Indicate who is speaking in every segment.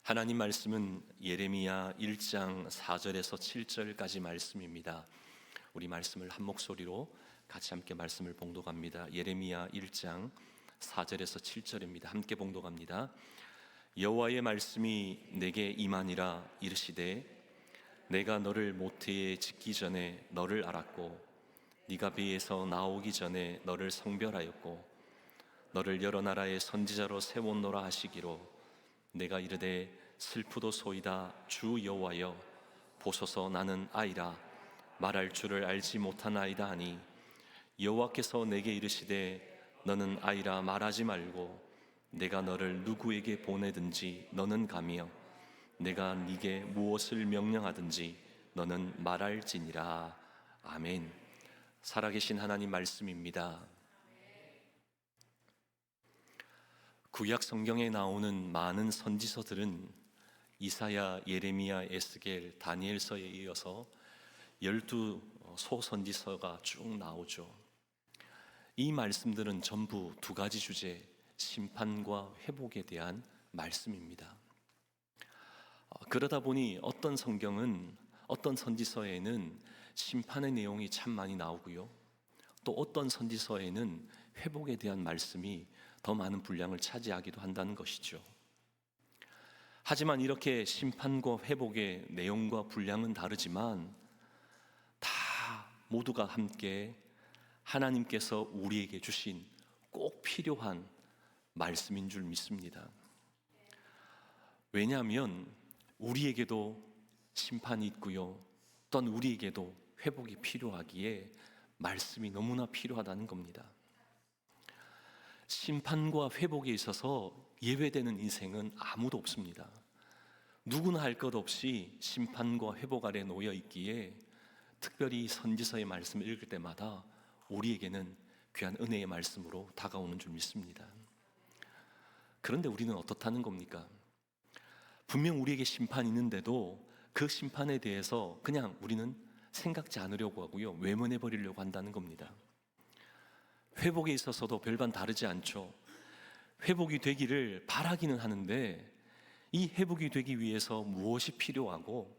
Speaker 1: 하나님 말씀은 예레미야 1장 4절에서 7절까지 말씀입니다. 우리 말씀을 한 목소리로 같이 함께 말씀을 봉독합니다. 예레미야 1장 4절에서 7절입니다. 함께 봉독합니다. 여호와의 말씀이 내게 임하니라. 이르시되 내가 너를 모태에 짓기 전에 너를 알았고 네가 배에서 나오기 전에 너를 성별하였고 너를 여러 나라의 선지자로 세웠노라 하시기로 내가 이르되 슬프도소이다. 주 여호와여 보소서 나는 아이라 말할 줄을 알지 못하나이다 하니 여호와께서 내게 이르시되 너는 아이라 말하지 말고 내가 너를 누구에게 보내든지 너는 가며 내가 네게 무엇을 명령하든지 너는 말할지니라. 아멘. 살아계신 하나님 말씀입니다. 구약 성경에 나오는 많은 선지서들은 이사야, 예레미야, 에스겔, 다니엘서에 이어서 12 소선지서가 쭉 나오죠. 이 말씀들은 전부 두 가지 주제, 심판과 회복에 대한 말씀입니다. 그러다 보니 어떤 성경은, 어떤 선지서에는 심판의 내용이 참 많이 나오고요, 또 어떤 선지서에는 회복에 대한 말씀이 더 많은 분량을 차지하기도 한다는 것이죠. 하지만 이렇게 심판과 회복의 내용과 분량은 다르지만 다 모두가 함께 하나님께서 우리에게 주신 꼭 필요한 말씀인 줄 믿습니다. 왜냐하면 우리에게도 심판이 있고요, 또한 우리에게도 회복이 필요하기에 말씀이 너무나 필요하다는 겁니다. 심판과 회복에 있어서 예외되는 인생은 아무도 없습니다. 누구나 할 것 없이 심판과 회복 아래 놓여 있기에 특별히 선지서의 말씀을 읽을 때마다 우리에게는 귀한 은혜의 말씀으로 다가오는 줄 믿습니다. 그런데 우리는 어떻다는 겁니까? 분명 우리에게 심판이 있는데도 그 심판에 대해서 그냥 우리는 생각지 않으려고 하고요, 외면해 버리려고 한다는 겁니다. 회복에 있어서도 별반 다르지 않죠. 회복이 되기를 바라기는 하는데 이 회복이 되기 위해서 무엇이 필요하고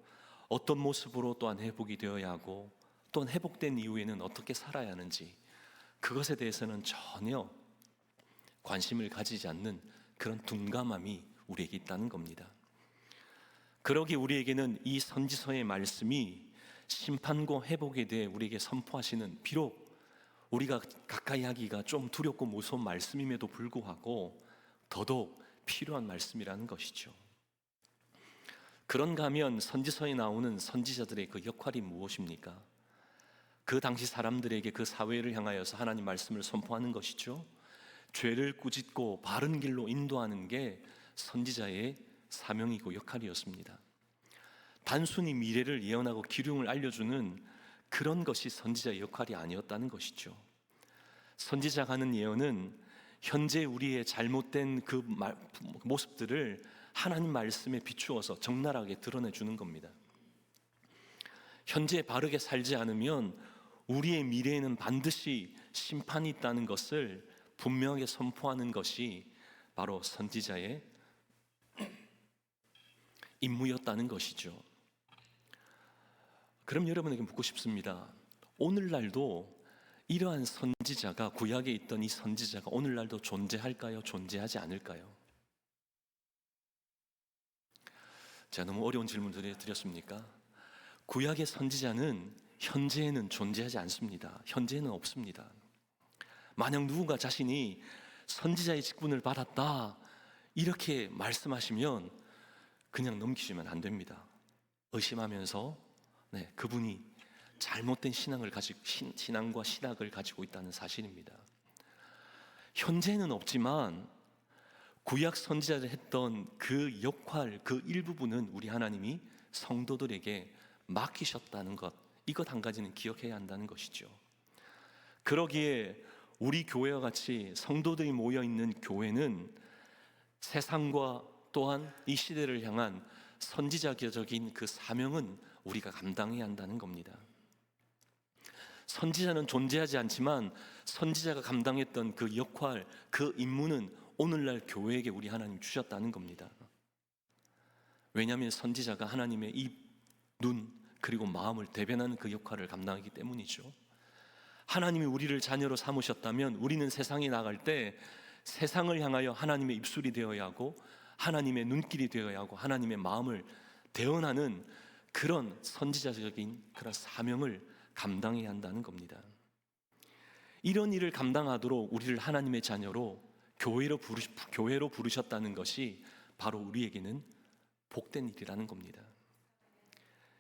Speaker 1: 어떤 모습으로 또한 회복이 되어야 하고 또한 회복된 이후에는 어떻게 살아야 하는지, 그것에 대해서는 전혀 관심을 가지지 않는 그런 둔감함이 우리에게 있다는 겁니다. 그러기 우리에게는 이 선지서의 말씀이 심판과 회복에 대해 우리에게 선포하시는, 비록 우리가 가까이 하기가 좀 두렵고 무서운 말씀임에도 불구하고 더더욱 필요한 말씀이라는 것이죠. 그런가 하면 선지서에 나오는 선지자들의 그 역할이 무엇입니까? 그 당시 사람들에게 그 사회를 향하여서 하나님 말씀을 선포하는 것이죠. 죄를 꾸짖고 바른 길로 인도하는 게 선지자의 사명이고 역할이었습니다. 단순히 미래를 예언하고 기륭을 알려주는 그런 것이 선지자의 역할이 아니었다는 것이죠. 선지자가 하는 예언은 현재 우리의 잘못된 그 모습들을 하나님 말씀에 비추어서 적나라하게 드러내주는 겁니다. 현재 바르게 살지 않으면 우리의 미래에는 반드시 심판이 있다는 것을 분명하게 선포하는 것이 바로 선지자의 임무였다는 것이죠. 그럼 여러분에게 묻고 싶습니다. 오늘날도 이러한 선지자가, 구약에 있던 이 선지자가 오늘날도 존재할까요? 존재하지 않을까요? 제가 너무 어려운 질문을 드렸습니까? 구약의 선지자는 현재에는 존재하지 않습니다. 현재에는 없습니다. 만약 누군가 자신이 선지자의 직분을 받았다 이렇게 말씀하시면 그냥 넘기시면 안 됩니다. 의심하면서 그분이 잘못된 신앙과 신학을 가지고 있다는 사실입니다. 현재는 없지만 구약 선지자를 했던 그 역할, 그 일부분은 우리 하나님이 성도들에게 맡기셨다는 것, 이것 한 가지는 기억해야 한다는 것이죠. 그러기에 우리 교회와 같이 성도들이 모여있는 교회는 세상과 또한 이 시대를 향한 선지자적인 그 사명은 우리가 감당해야 한다는 겁니다. 선지자는 존재하지 않지만 선지자가 감당했던 그 역할, 그 임무는 오늘날 교회에게 우리 하나님 주셨다는 겁니다. 왜냐하면 선지자가 하나님의 입, 눈, 그리고 마음을 대변하는 그 역할을 감당하기 때문이죠. 하나님이 우리를 자녀로 삼으셨다면 우리는 세상에 나갈 때 세상을 향하여 하나님의 입술이 되어야 하고 하나님의 눈길이 되어야 하고 하나님의 마음을 대언하는 그런 선지자적인 그런 사명을 감당해야 한다는 겁니다. 이런 일을 감당하도록 우리를 하나님의 자녀로 교회로 부르셨다는 것이 바로 우리에게는 복된 일이라는 겁니다.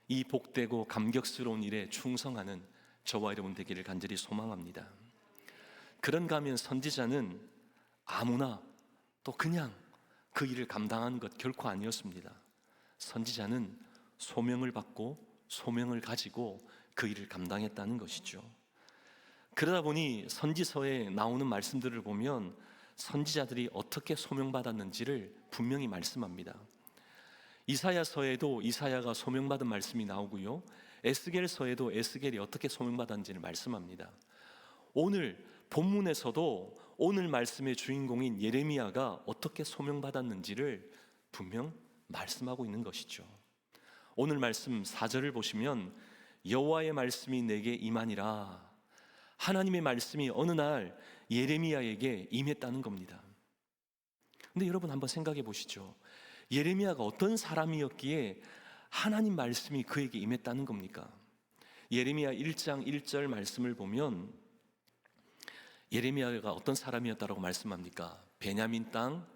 Speaker 1: 이 복되고 감격스러운 일에 충성하는 저와 여러분 되기를 간절히 소망합니다. 그런가 하면 선지자는 아무나 또 그냥 그 일을 감당하는 것 결코 아니었습니다. 선지자는 소명을 받고 소명을 가지고 그 일을 감당했다는 것이죠. 그러다 보니 선지서에 나오는 말씀들을 보면 선지자들이 어떻게 소명받았는지를 분명히 말씀합니다. 이사야서에도 이사야가 소명받은 말씀이 나오고요, 에스겔서에도 에스겔이 어떻게 소명받았는지를 말씀합니다. 오늘 본문에서도 오늘 말씀의 주인공인 예레미야가 어떻게 소명받았는지를 분명 말씀하고 있는 것이죠. 오늘 말씀 4절을 보시면 여호와의 말씀이 내게 임하니라, 하나님의 말씀이 어느 날 예레미야에게 임했다는 겁니다. 근데 여러분 한번 생각해 보시죠. 예레미야가 어떤 사람이었기에 하나님 말씀이 그에게 임했다는 겁니까? 예레미야 1장 1절 말씀을 보면 예레미야가 어떤 사람이었다고 말씀합니까? 베냐민 땅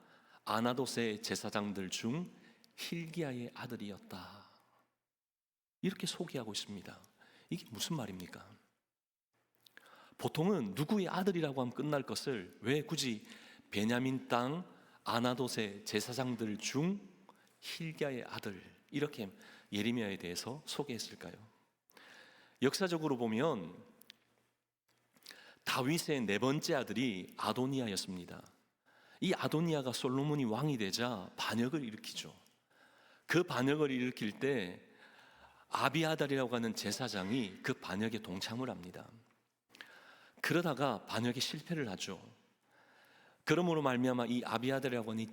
Speaker 1: 아나돗의 제사장들 중 힐기야의 아들이었다, 이렇게 소개하고 있습니다. 이게 무슨 말입니까? 보통은 누구의 아들이라고 하면 끝날 것을 왜 굳이 베냐민 땅 아나돗의 제사장들 중 힐기야의 아들, 이렇게 예레미야에 대해서 소개했을까요? 역사적으로 보면 다윗의 네 번째 아들이 아도니아였습니다. 이 아도니아가 솔로몬이 왕이 되자 반역을 일으키죠. 그 반역을 일으킬 때 아비아달이라고 하는 제사장이 그 반역에 동참을 합니다. 그러다가 반역에 실패를 하죠. 그러므로 말미암아 이 아비아달이라고 하는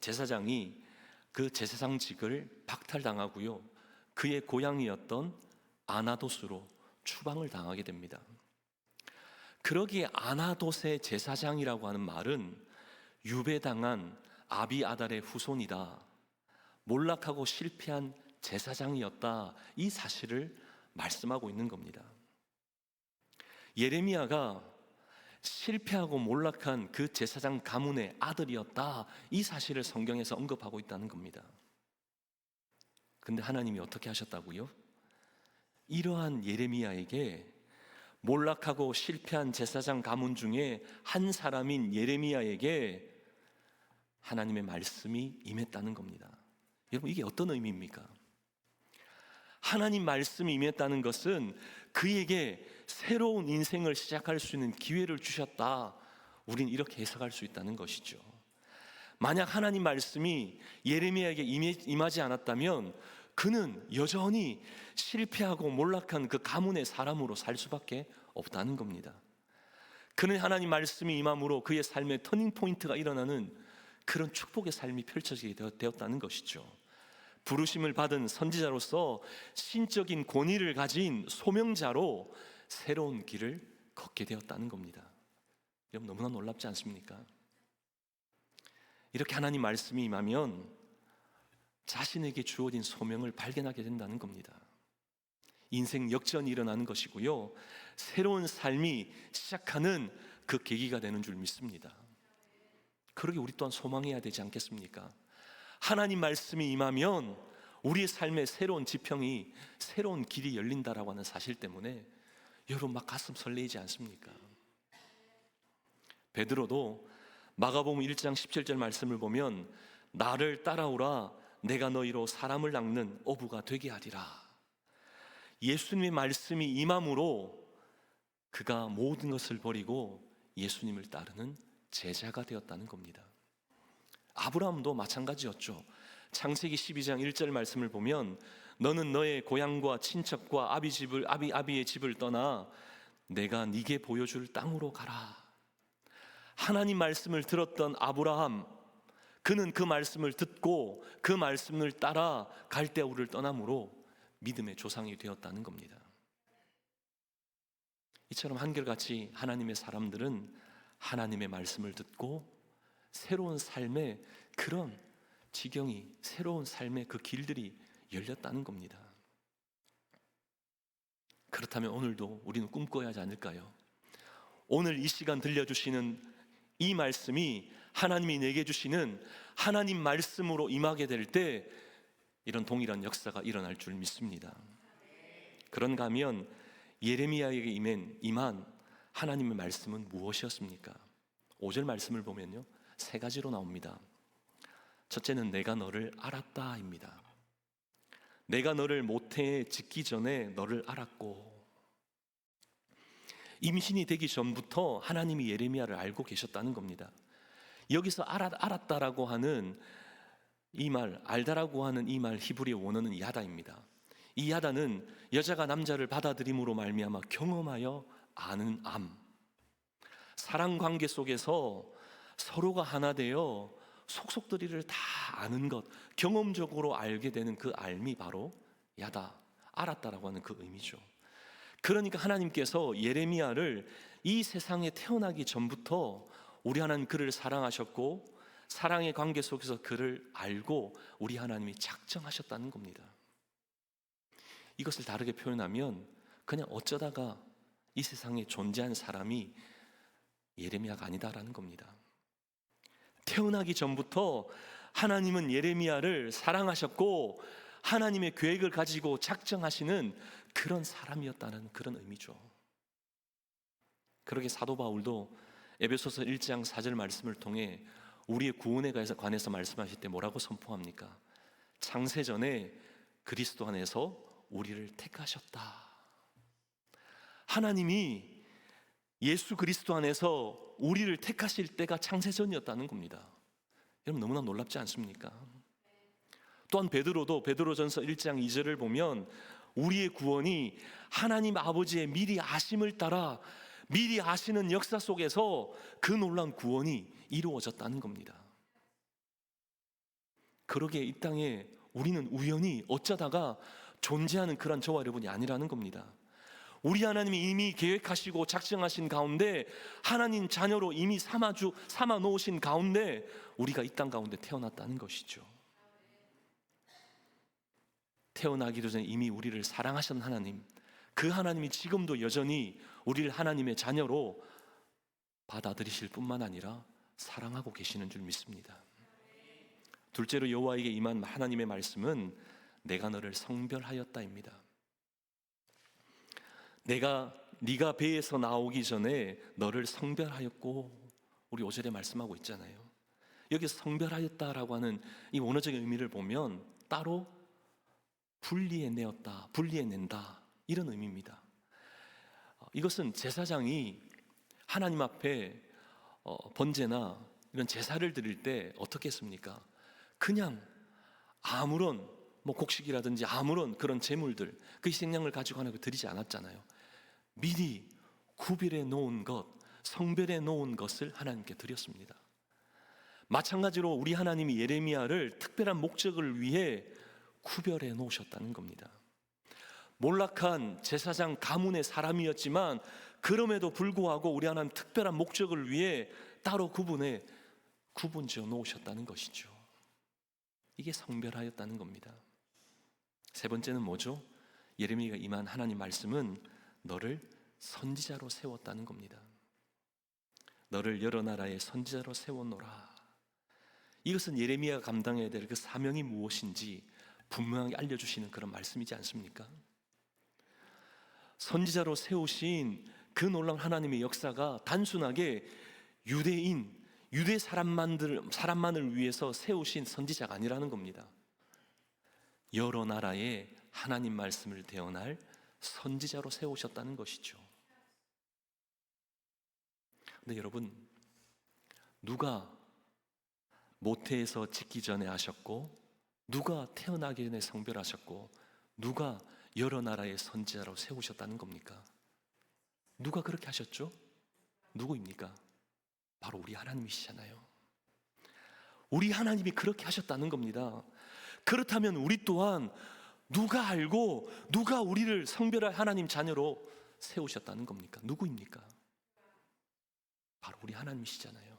Speaker 1: 제사장이 그 제사장직을 박탈당하고요, 그의 고향이었던 아나돗으로 추방을 당하게 됩니다. 그러기에 아나돗의 제사장이라고 하는 말은 유배당한 아비아달의 후손이다, 몰락하고 실패한 제사장이었다, 이 사실을 말씀하고 있는 겁니다. 예레미야가 실패하고 몰락한 그 제사장 가문의 아들이었다, 이 사실을 성경에서 언급하고 있다는 겁니다. 근데 하나님이 어떻게 하셨다고요? 이러한 예레미야에게 몰락하고 실패한 제사장 가문 중에 한 사람인 예레미야에게 하나님의 말씀이 임했다는 겁니다. 여러분, 이게 어떤 의미입니까? 하나님 말씀이 임했다는 것은 그에게 새로운 인생을 시작할 수 있는 기회를 주셨다, 우린 이렇게 해석할 수 있다는 것이죠. 만약 하나님 말씀이 예레미야에게 임하지 않았다면 그는 여전히 실패하고 몰락한 그 가문의 사람으로 살 수밖에 없다는 겁니다. 그는 하나님 말씀이 임함으로 그의 삶의 터닝포인트가 일어나는 그런 축복의 삶이 펼쳐지게 되었다는 것이죠. 부르심을 받은 선지자로서 신적인 권위를 가진 소명자로 새로운 길을 걷게 되었다는 겁니다. 여러분, 너무나 놀랍지 않습니까? 이렇게 하나님 말씀이 임하면 자신에게 주어진 소명을 발견하게 된다는 겁니다. 인생 역전이 일어나는 것이고요, 새로운 삶이 시작하는 그 계기가 되는 줄 믿습니다. 그러게 우리 또한 소망해야 되지 않겠습니까? 하나님 말씀이 임하면 우리의 삶에 새로운 지평이, 새로운 길이 열린다라고 하는 사실 때문에 여러분 막 가슴 설레이지 않습니까? 베드로도 마가복음 1장 17절 말씀을 보면 나를 따라오라, 내가 너희로 사람을 낚는 어부가 되게 하리라. 예수님의 말씀이 임함으로 그가 모든 것을 버리고 예수님을 따르는 제자가 되었다는 겁니다. 아브라함도 마찬가지였죠. 창세기 12장 1절 말씀을 보면 너는 너의 고향과 친척과 아비의 집을 떠나 내가 네게 보여줄 땅으로 가라. 하나님 말씀을 들었던 아브라함, 그는 그 말씀을 듣고 그 말씀을 따라 갈대아 우를 떠남으로 믿음의 조상이 되었다는 겁니다. 이처럼 한결같이 하나님의 사람들은 하나님의 말씀을 듣고 새로운 삶의 그런 지경이, 새로운 삶의 그 길들이 열렸다는 겁니다. 그렇다면 오늘도 우리는 꿈꿔야 하지 않을까요? 오늘 이 시간 들려주시는 이 말씀이 하나님이 내게 주시는 하나님 말씀으로 임하게 될 때 이런 동일한 역사가 일어날 줄 믿습니다. 그런가 하면 예레미야에게 임한 하나님의 말씀은 무엇이었습니까? 5절 말씀을 보면요, 세 가지로 나옵니다. 첫째는 내가 너를 알았다입니다. 내가 너를 모태에 짓기 전에 너를 알았고, 임신이 되기 전부터 하나님이 예레미야를 알고 계셨다는 겁니다. 여기서 알았다라고 하는 이 말, 알다라고 하는 이 말 히브리 원어는 야다입니다. 이 야다는 여자가 남자를 받아들임으로 말미암아 경험하여 아는 암, 사랑 관계 속에서 서로가 하나 되어 속속들이를 다 아는 것, 경험적으로 알게 되는 그 알미 바로 야다, 알았다라고 하는 그 의미죠. 그러니까 하나님께서 예레미야를 이 세상에 태어나기 전부터 우리 하나님 그를 사랑하셨고 사랑의 관계 속에서 그를 알고 우리 하나님이 작정하셨다는 겁니다. 이것을 다르게 표현하면 그냥 어쩌다가 이 세상에 존재한 사람이 예레미야가 아니다라는 겁니다. 태어나기 전부터 하나님은 예레미야를 사랑하셨고 하나님의 계획을 가지고 작정하시는 그런 사람이었다는 그런 의미죠. 그러게 사도 바울도 에베소서 1장 4절 말씀을 통해 우리의 구원에 관해서 말씀하실 때 뭐라고 선포합니까? 창세전에 그리스도 안에서 우리를 택하셨다. 하나님이 예수 그리스도 안에서 우리를 택하실 때가 창세전이었다는 겁니다. 여러분 너무나 놀랍지 않습니까? 또한 베드로도 베드로전서 1장 2절을 보면 우리의 구원이 하나님 아버지의 미리 아심을 따라 미리 아시는 역사 속에서 그 놀라운 구원이 이루어졌다는 겁니다. 그러기에 이 땅에 우리는 우연히 어쩌다가 존재하는 그런 저와 여러분이 아니라는 겁니다. 우리 하나님이 이미 계획하시고 작정하신 가운데 하나님 자녀로 이미 삼아 놓으신 가운데 우리가 이 땅 가운데 태어났다는 것이죠. 태어나기도 전에 이미 우리를 사랑하신 하나님, 그 하나님이 지금도 여전히 우리를 하나님의 자녀로 받아들이실 뿐만 아니라 사랑하고 계시는 줄 믿습니다. 둘째로 여호와에게 임한 하나님의 말씀은 내가 너를 성별하였다입니다. 네가 배에서 나오기 전에 너를 성별하였고, 우리 5절에 말씀하고 있잖아요. 여기서 성별하였다라고 하는 이 원어적인 의미를 보면 따로 분리해내었다, 분리해낸다 이런 의미입니다. 이것은 제사장이 하나님 앞에 번제나 이런 제사를 드릴 때 어떻게 했습니까? 그냥 아무런 곡식이라든지 아무런 그런 제물들, 그 희생양을 가지고 하나 드리지 않았잖아요. 미리 구별해 놓은 것, 성별해 놓은 것을 하나님께 드렸습니다. 마찬가지로 우리 하나님이 예레미야를 특별한 목적을 위해 구별해 놓으셨다는 겁니다. 몰락한 제사장 가문의 사람이었지만 그럼에도 불구하고 우리 하나님 특별한 목적을 위해 따로 구분지어 놓으셨다는 것이죠. 이게 성별하였다는 겁니다. 세 번째는 뭐죠? 예레미야가 임한 하나님 말씀은 너를 선지자로 세웠다는 겁니다. 너를 여러 나라의 선지자로 세워놓으라. 이것은 예레미야가 감당해야 될 그 사명이 무엇인지 분명하게 알려주시는 그런 말씀이지 않습니까? 선지자로 세우신 그 놀라운 하나님의 역사가 단순하게 유대 사람만을 위해서 세우신 선지자가 아니라는 겁니다. 여러 나라의 하나님 말씀을 대언할 선지자로 세우셨다는 것이죠. 근데 여러분, 누가 모태에서 짓기 전에 하셨고, 누가 태어나기 전에 성별하셨고, 누가 여러 나라의 선지자로 세우셨다는 겁니까? 누가 그렇게 하셨죠? 누구입니까? 바로 우리 하나님이시잖아요. 우리 하나님이 그렇게 하셨다는 겁니다. 그렇다면 우리 또한 누가 알고 누가 우리를 성별할 하나님 자녀로 세우셨다는 겁니까? 누구입니까? 바로 우리 하나님이시잖아요.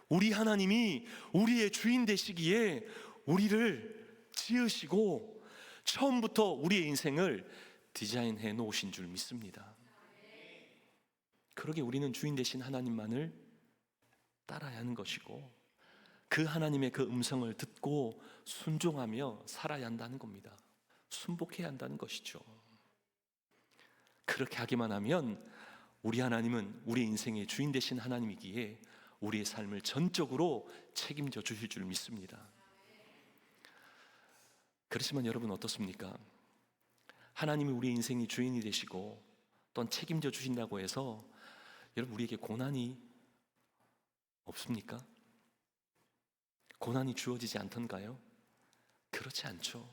Speaker 1: 우리 하나님이 우리의 주인 되시기에 우리를 지으시고 처음부터 우리의 인생을 디자인해 놓으신 줄 믿습니다. 그러게 우리는 주인 되신 하나님만을 따라야 하는 것이고 그 하나님의 그 음성을 듣고 순종하며 살아야 한다는 겁니다. 순복해야 한다는 것이죠. 그렇게 하기만 하면 우리 하나님은 우리 인생의 주인 되신 하나님이기에 우리의 삶을 전적으로 책임져 주실 줄 믿습니다. 그렇지만 여러분 어떻습니까? 하나님이 우리 인생의 주인이 되시고 또한 책임져 주신다고 해서 여러분 우리에게 고난이 없습니까? 고난이 주어지지 않던가요? 그렇지 않죠.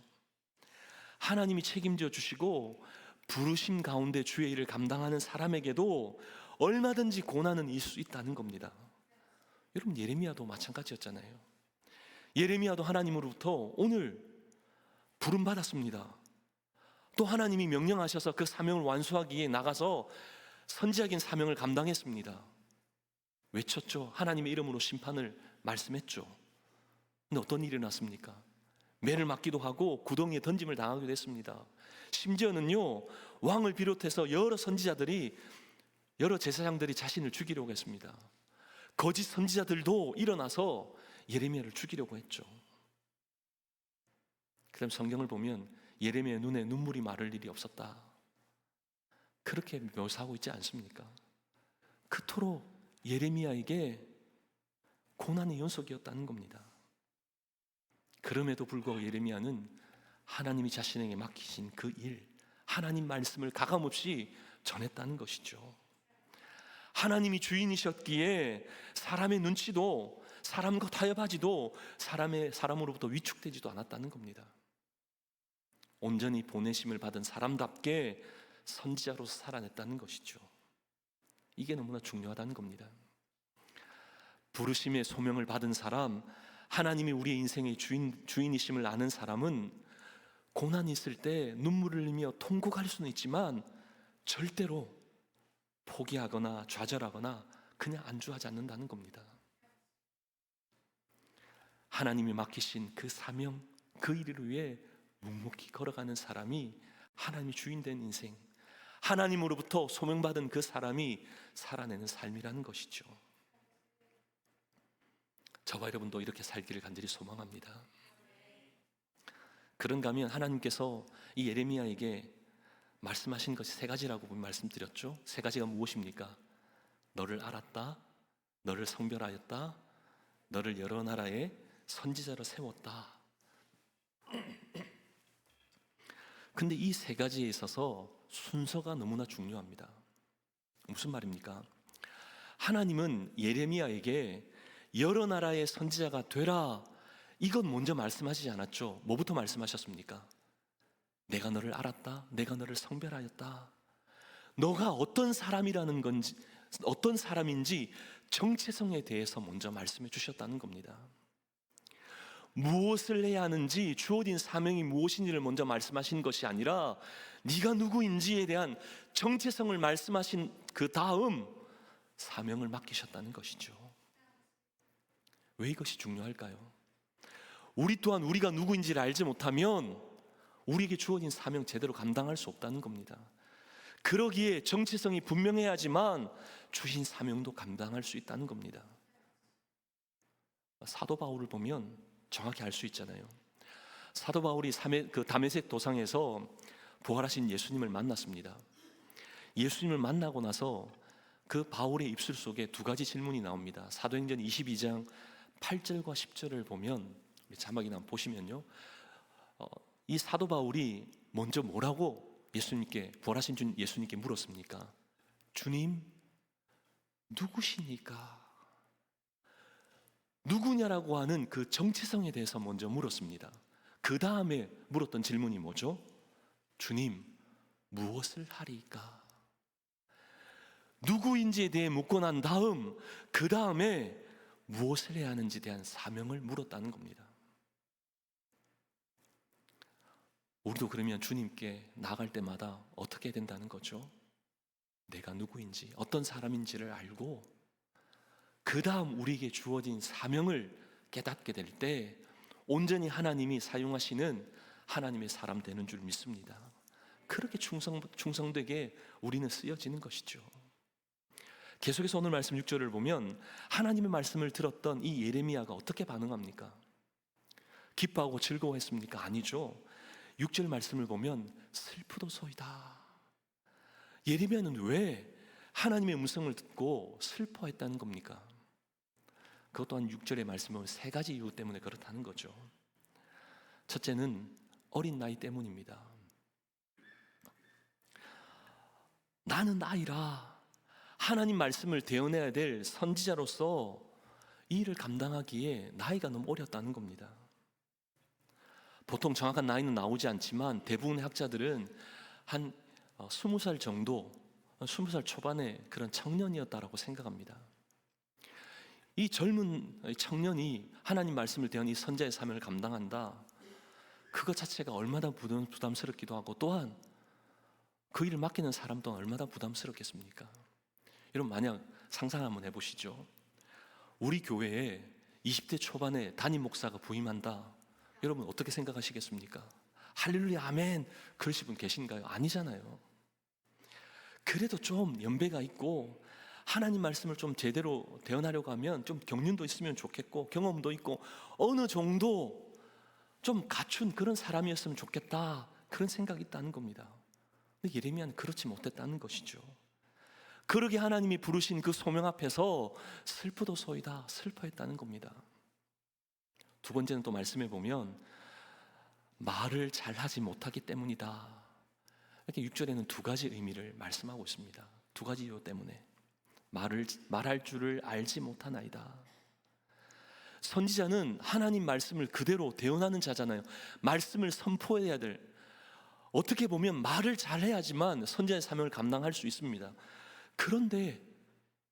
Speaker 1: 하나님이 책임져 주시고 부르심 가운데 주의 일을 감당하는 사람에게도 얼마든지 고난은 있을 수 있다는 겁니다. 여러분 예레미야도 마찬가지였잖아요. 예레미야도 하나님으로부터 오늘 부름 받았습니다. 또 하나님이 명령하셔서 그 사명을 완수하기 위해 나가서 선지자적인 사명을 감당했습니다. 외쳤죠. 하나님의 이름으로 심판을 말씀했죠. 근데 어떤 일이 났습니까? 매를 맞기도 하고 구덩이에 던짐을 당하기도 했습니다. 심지어는요, 왕을 비롯해서 여러 선지자들이, 여러 제사장들이 자신을 죽이려고 했습니다. 거짓 선지자들도 일어나서 예레미야를 죽이려고 했죠. 그다음 성경을 보면 예레미야의 눈에 눈물이 마를 일이 없었다, 그렇게 묘사하고 있지 않습니까? 그토록 예레미야에게 고난의 연속이었다는 겁니다. 그럼에도 불구하고 예레미야는 하나님이 자신에게 맡기신 그 일, 하나님 말씀을 가감없이 전했다는 것이죠. 하나님이 주인이셨기에 사람의 눈치도, 사람과 타협하지도, 사람으로부터 위축되지도 않았다는 겁니다. 온전히 보내심을 받은 사람답게 선지자로서 살아냈다는 것이죠. 이게 너무나 중요하다는 겁니다. 부르심의 소명을 받은 사람, 하나님이 우리의 인생의 주인이심을 아는 사람은 고난이 있을 때 눈물을 흘리며 통곡할 수는 있지만 절대로 포기하거나 좌절하거나 그냥 안주하지 않는다는 겁니다. 하나님이 맡기신 그 사명, 그 일을 위해 묵묵히 걸어가는 사람이 하나님이 주인된 인생, 하나님으로부터 소명받은 그 사람이 살아내는 삶이라는 것이죠. 저와 여러분도 이렇게 살기를 간절히 소망합니다. 그런가 하면 하나님께서 이 예레미야에게 말씀하신 것이 세 가지라고 말씀드렸죠. 세 가지가 무엇입니까? 너를 알았다, 너를 성별하였다, 너를 여러 나라의 선지자로 세웠다. 근데 이 세 가지에 있어서 순서가 너무나 중요합니다. 무슨 말입니까? 하나님은 예레미야에게 여러 나라의 선지자가 되라, 이건 먼저 말씀하시지 않았죠. 뭐부터 말씀하셨습니까? 내가 너를 알았다, 내가 너를 성별하였다. 너가 어떤 사람이라는 건지, 어떤 사람인지 정체성에 대해서 먼저 말씀해 주셨다는 겁니다. 무엇을 해야 하는지, 주어진 사명이 무엇인지를 먼저 말씀하신 것이 아니라 네가 누구인지에 대한 정체성을 말씀하신 그 다음 사명을 맡기셨다는 것이죠. 왜 이것이 중요할까요? 우리 또한 우리가 누구인지를 알지 못하면 우리에게 주어진 사명 제대로 감당할 수 없다는 겁니다. 그러기에 정체성이 분명해야지만 주신 사명도 감당할 수 있다는 겁니다. 사도 바울을 보면 정확히 알 수 있잖아요. 사도 바울이 다메섹 도상에서 부활하신 예수님을 만났습니다. 예수님을 만나고 나서 그 바울의 입술 속에 두 가지 질문이 나옵니다. 사도행전 22장 8절과 10절을 보면, 자막이나 한번 보시면요, 이 사도 바울이 먼저 뭐라고 부활하신 주 예수님께 물었습니까? 주님, 누구십니까? 누구냐라고 하는 그 정체성에 대해서 먼저 물었습니다. 그 다음에 물었던 질문이 뭐죠? 주님, 무엇을 하리까? 누구인지에 대해 묻고 난 다음, 그 다음에 무엇을 해야 하는지에 대한 사명을 물었다는 겁니다. 우리도 그러면 주님께 나갈 때마다 어떻게 해야 된다는 거죠? 내가 누구인지, 어떤 사람인지를 알고 그 다음 우리에게 주어진 사명을 깨닫게 될 때 온전히 하나님이 사용하시는 하나님의 사람 되는 줄 믿습니다. 그렇게 충성되게 우리는 쓰여지는 것이죠. 계속해서 오늘 말씀 6절을 보면 하나님의 말씀을 들었던 이 예레미야가 어떻게 반응합니까? 기뻐하고 즐거워했습니까? 아니죠. 6절 말씀을 보면 슬프도소이다. 예레미야는 왜 하나님의 음성을 듣고 슬퍼했다는 겁니까? 그것 또한 6절의 말씀을 보면 세 가지 이유 때문에 그렇다는 거죠. 첫째는 어린 나이 때문입니다. 나는 아이라 하나님 말씀을 대언해야 될 선지자로서 이 일을 감당하기에 나이가 너무 어렸다는 겁니다. 보통 정확한 나이는 나오지 않지만 대부분의 학자들은 한 20살 정도, 20살 초반의 그런 청년이었다라고 생각합니다. 이 젊은 청년이 하나님 말씀을 대한 이 선지자의 사명을 감당한다, 그것 자체가 얼마나 부담스럽기도 하고 또한 그 일을 맡기는 사람 또한 얼마나 부담스럽겠습니까? 여러분, 만약 상상 한번 해보시죠. 우리 교회에 20대 초반에 담임 목사가 부임한다, 여러분 어떻게 생각하시겠습니까? 할렐루야 아멘 그러신 분 계신가요? 아니잖아요. 그래도 좀 연배가 있고 하나님 말씀을 좀 제대로 대언하려고 하면 좀 경륜도 있으면 좋겠고 경험도 있고 어느 정도 좀 갖춘 그런 사람이었으면 좋겠다, 그런 생각이 있다는 겁니다. 근데 예레미야는 그렇지 못했다는 것이죠. 그러게 하나님이 부르신 그 소명 앞에서 슬프도소이다, 슬퍼했다는 겁니다. 두 번째는 또 말씀해 보면 말을 잘하지 못하기 때문이다. 이렇게 6절에는 두 가지 의미를 말씀하고 있습니다. 두 가지 이유 때문에 말할 줄을 알지 못하나이다. 선지자는 하나님 말씀을 그대로 대언하는 자잖아요. 말씀을 선포해야 될, 어떻게 보면 말을 잘해야지만 선지자의 사명을 감당할 수 있습니다. 그런데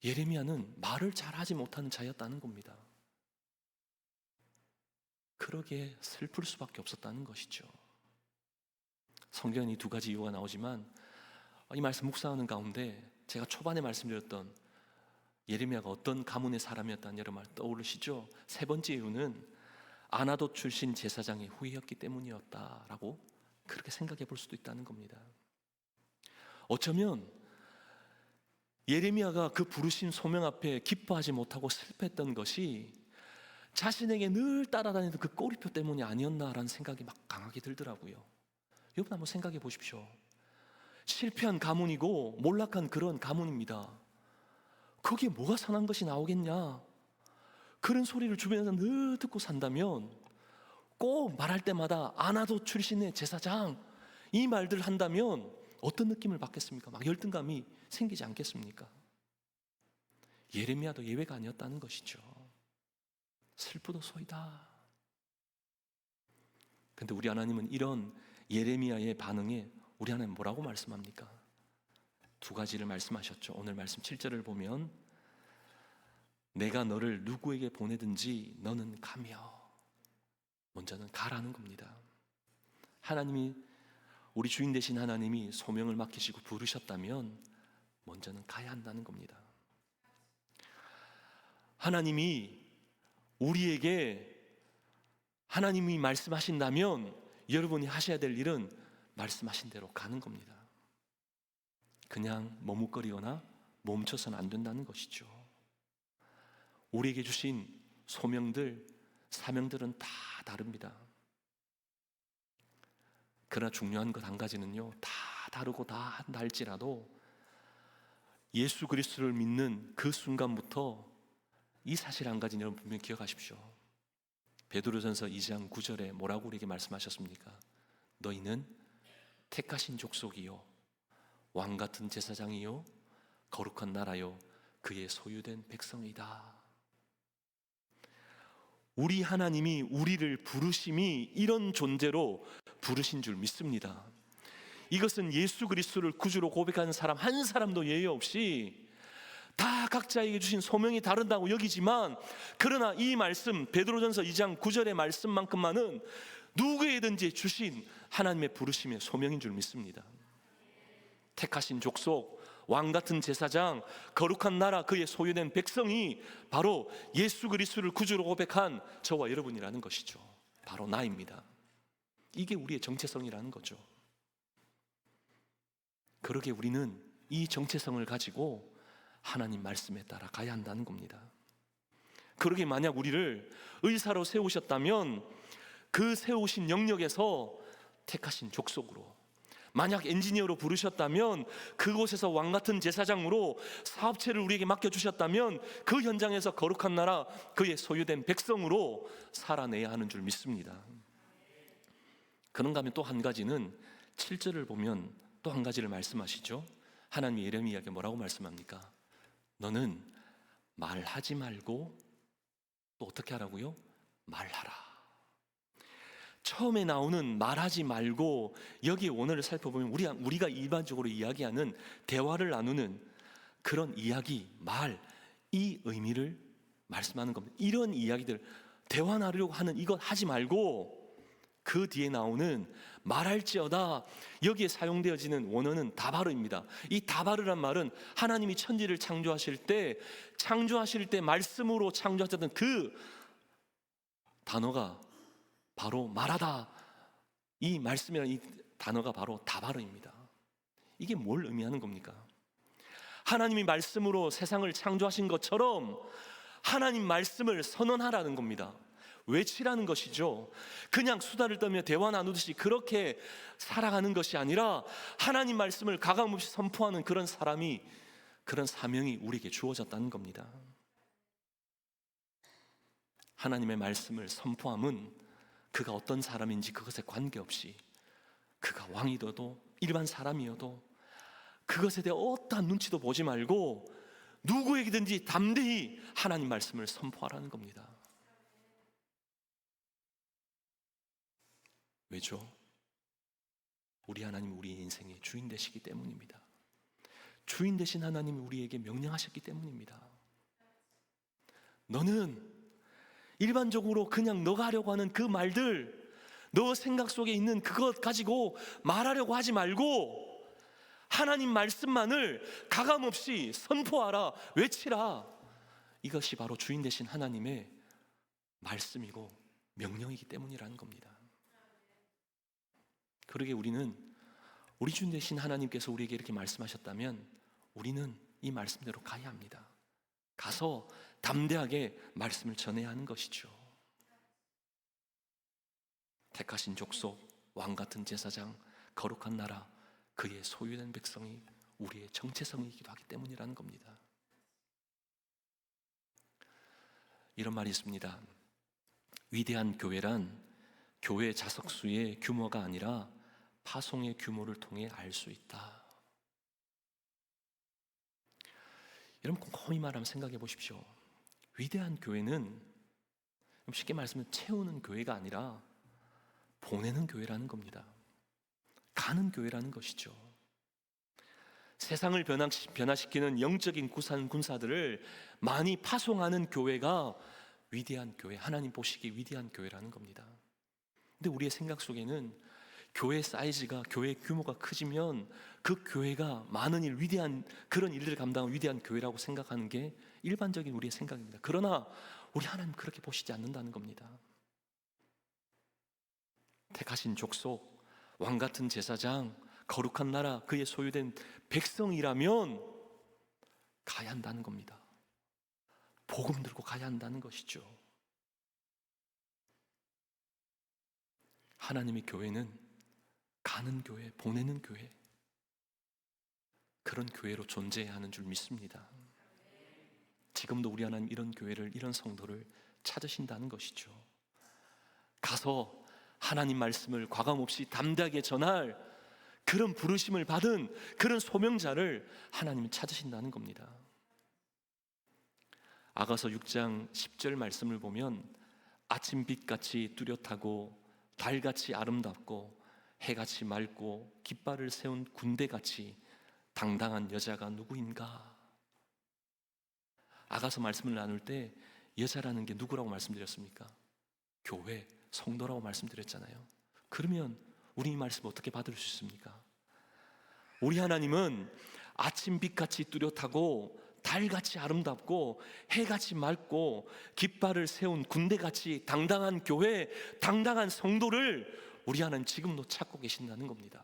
Speaker 1: 예레미야는 말을 잘하지 못하는 자였다는 겁니다. 그러기에 슬플 수밖에 없었다는 것이죠. 성경에 이 두 가지 이유가 나오지만 이 말씀 묵상하는 가운데 제가 초반에 말씀드렸던 예레미야가 어떤 가문의 사람이었다는 여러분 떠오르시죠? 세 번째 이유는 아나돗 출신 제사장의 후예였기 때문이었다라고 그렇게 생각해 볼 수도 있다는 겁니다. 어쩌면 예레미야가 그 부르신 소명 앞에 기뻐하지 못하고 슬퍼했던 것이 자신에게 늘 따라다니던 그 꼬리표 때문이 아니었나라는 생각이 막 강하게 들더라고요. 여러분 한번 생각해 보십시오. 실패한 가문이고 몰락한 그런 가문입니다. 거기에 뭐가 선한 것이 나오겠냐? 그런 소리를 주변에서 늘 듣고 산다면 꼭 말할 때마다 아나돗 출신의 제사장 이 말들 한다면 어떤 느낌을 받겠습니까? 막 열등감이 생기지 않겠습니까? 예레미야도 예외가 아니었다는 것이죠. 슬프도소이다. 근데 우리 하나님은 이런 예레미야의 반응에 우리 하나님 뭐라고 말씀합니까? 두 가지를 말씀하셨죠. 오늘 말씀 7절을 보면 내가 너를 누구에게 보내든지 너는 가며, 먼저는 가라는 겁니다. 하나님이, 우리 주인 되신 하나님이 소명을 맡기시고 부르셨다면 먼저는 가야 한다는 겁니다. 하나님이 우리에게 하나님이 말씀하신다면 여러분이 하셔야 될 일은 말씀하신 대로 가는 겁니다. 그냥 머뭇거리거나 멈춰서는 안 된다는 것이죠. 우리에게 주신 소명들, 사명들은 다 다릅니다. 그러나 중요한 것 한 가지는요, 다 다르고 다 한다 할지라도 예수 그리스도를 믿는 그 순간부터 이 사실 한 가지 여러분 분명히 기억하십시오. 베드로전서 2장 9절에 뭐라고 우리에게 말씀하셨습니까? 너희는 택하신 족속이요 왕같은 제사장이요 거룩한 나라요 그의 소유된 백성이다. 우리 하나님이 우리를 부르심이 이런 존재로 부르신 줄 믿습니다. 이것은 예수 그리스도를 구주로 고백하는 사람 한 사람도 예외 없이 다 각자에게 주신 소명이 다르다고 여기지만, 그러나 이 말씀 베드로전서 2장 9절의 말씀만큼만은 누구에든지 주신 하나님의 부르심의 소명인 줄 믿습니다. 택하신 족속, 왕같은 제사장, 거룩한 나라, 그의 소유된 백성이 바로 예수 그리스도를 구주로 고백한 저와 여러분이라는 것이죠. 바로 나입니다. 이게 우리의 정체성이라는 거죠. 그러게 우리는 이 정체성을 가지고 하나님 말씀에 따라 가야 한다는 겁니다. 그러게 만약 우리를 의사로 세우셨다면 그 세우신 영역에서 택하신 족속으로, 만약 엔지니어로 부르셨다면 그곳에서 왕같은 제사장으로 사업체를 우리에게 맡겨주셨다면 그 현장에서 거룩한 나라, 그의 소유된 백성으로 살아내야 하는 줄 믿습니다. 그런가 하면 또 한 가지는 7절을 보면 또 한 가지를 말씀하시죠. 하나님이 예레미야에게 뭐라고 말씀합니까? 너는 말하지 말고 또 어떻게 하라고요? 말하라. 처음에 나오는 말하지 말고, 여기 원어를 살펴보면 우리가 일반적으로 이야기하는 대화를 나누는 그런 이야기, 말, 이 의미를 말씀하는 겁니다. 이런 이야기들, 대화 나누려고 하는 이것 하지 말고 그 뒤에 나오는 말할지어다, 여기에 사용되어지는 원어는 다바르입니다. 이 다바르란 말은 하나님이 천지를 창조하실 때 말씀으로 창조하셨던 그 단어가 바로 말하다, 이 말씀이라는 이 단어가 바로 다바르입니다. 이게 뭘 의미하는 겁니까? 하나님이 말씀으로 세상을 창조하신 것처럼 하나님 말씀을 선언하라는 겁니다. 외치라는 것이죠. 그냥 수다를 떨며 대화 나누듯이 그렇게 살아가는 것이 아니라 하나님 말씀을 가감없이 선포하는 그런 사람이, 그런 사명이 우리에게 주어졌다는 겁니다. 하나님의 말씀을 선포함은 그가 어떤 사람인지 그것에 관계없이, 그가 왕이어도 일반 사람이어도 그것에 대해 어떠한 눈치도 보지 말고 누구에게든지 담대히 하나님 말씀을 선포하라는 겁니다. 왜죠? 우리 하나님 우리의 인생의 주인 되시기 때문입니다. 주인 되신 하나님이 우리에게 명령하셨기 때문입니다. 너는 일반적으로 그냥 너가 하려고 하는 그 말들, 너 생각 속에 있는 그것 가지고 말하려고 하지 말고 하나님 말씀만을 가감없이 선포하라, 외치라. 이것이 바로 주인 되신 하나님의 말씀이고 명령이기 때문이라는 겁니다. 그러게 우리는, 우리 주인 되신 하나님께서 우리에게 이렇게 말씀하셨다면 우리는 이 말씀대로 가야 합니다. 가서 담대하게 말씀을 전해야 하는 것이죠. 택하신 족속, 왕같은 제사장, 거룩한 나라, 그의 소유된 백성이 우리의 정체성이기도 하기 때문이라는 겁니다. 이런 말이 있습니다. 위대한 교회란 교회 자석수의 규모가 아니라 파송의 규모를 통해 알 수 있다. 여러분 곰곰이 말하면 생각해 보십시오. 위대한 교회는 쉽게 말하면 채우는 교회가 아니라 보내는 교회라는 겁니다. 가는 교회라는 것이죠. 세상을 변화시키는 영적인 군사들을 많이 파송하는 교회가 위대한 교회, 하나님 보시기에 위대한 교회라는 겁니다. 근데 우리의 생각 속에는 교회 사이즈가, 교회 규모가 커지면 그 교회가 많은 일, 위대한 그런 일들을 감당한 위대한 교회라고 생각하는 게 일반적인 우리의 생각입니다. 그러나 우리 하나님 그렇게 보시지 않는다는 겁니다. 택하신 족속, 왕같은 제사장, 거룩한 나라, 그의 소유된 백성이라면 가야 한다는 겁니다. 복음 들고 가야 한다는 것이죠. 하나님의 교회는 가는 교회, 보내는 교회, 그런 교회로 존재해야 하는 줄 믿습니다. 지금도 우리 하나님 이런 교회를, 이런 성도를 찾으신다는 것이죠. 가서 하나님 말씀을 과감없이 담대하게 전할 그런 부르심을 받은 그런 소명자를 하나님이 찾으신다는 겁니다. 아가서 6장 10절 말씀을 보면 아침빛같이 뚜렷하고 달같이 아름답고 해같이 맑고 깃발을 세운 군대같이 당당한 여자가 누구인가? 아가서 말씀을 나눌 때 여자라는 게 누구라고 말씀드렸습니까? 교회, 성도라고 말씀드렸잖아요. 그러면 우리 이 말씀 어떻게 받을 수 있습니까? 우리 하나님은 아침 빛같이 뚜렷하고 달같이 아름답고 해같이 맑고 깃발을 세운 군대같이 당당한 교회, 당당한 성도를 우리 하나님 지금도 찾고 계신다는 겁니다.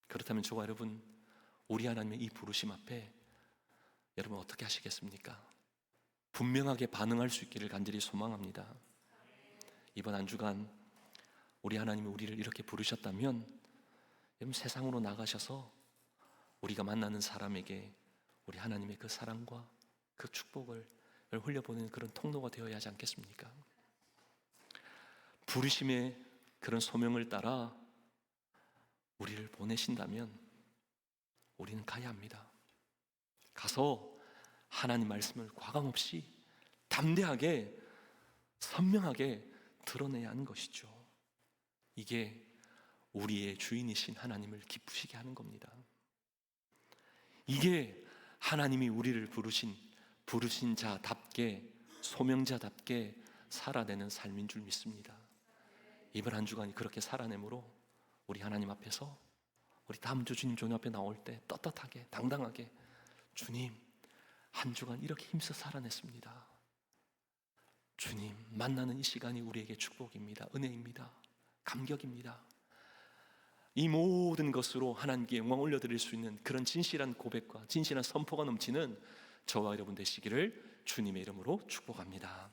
Speaker 1: 그렇다면 저와 여러분, 우리 하나님의 이 부르심 앞에 여러분 어떻게 하시겠습니까? 분명하게 반응할 수 있기를 간절히 소망합니다. 이번 한 주간 우리 하나님이 우리를 이렇게 부르셨다면 여러분 세상으로 나가셔서 우리가 만나는 사람에게 우리 하나님의 그 사랑과 그 축복을 흘려보내는 그런 통로가 되어야 하지 않겠습니까? 부르심의 그런 소명을 따라 우리를 보내신다면 우리는 가야 합니다. 가서 하나님 말씀을 과감없이 담대하게 선명하게 드러내야 하는 것이죠. 이게 우리의 주인이신 하나님을 기쁘시게 하는 겁니다. 이게 하나님이 우리를 부르신 자답게, 소명자답게 살아내는 삶인 줄 믿습니다. 이번 한 주간이 그렇게 살아내므로 우리 하나님 앞에서 우리 다음 주 주님 존 앞에 나올 때 떳떳하게 당당하게 주님, 한 주간 이렇게 힘써 살아냈습니다. 주님, 만나는 이 시간이 우리에게 축복입니다. 은혜입니다. 감격입니다. 이 모든 것으로 하나님께 영광 올려드릴 수 있는 그런 진실한 고백과 진실한 선포가 넘치는 저와 여러분 되시기를 주님의 이름으로 축복합니다.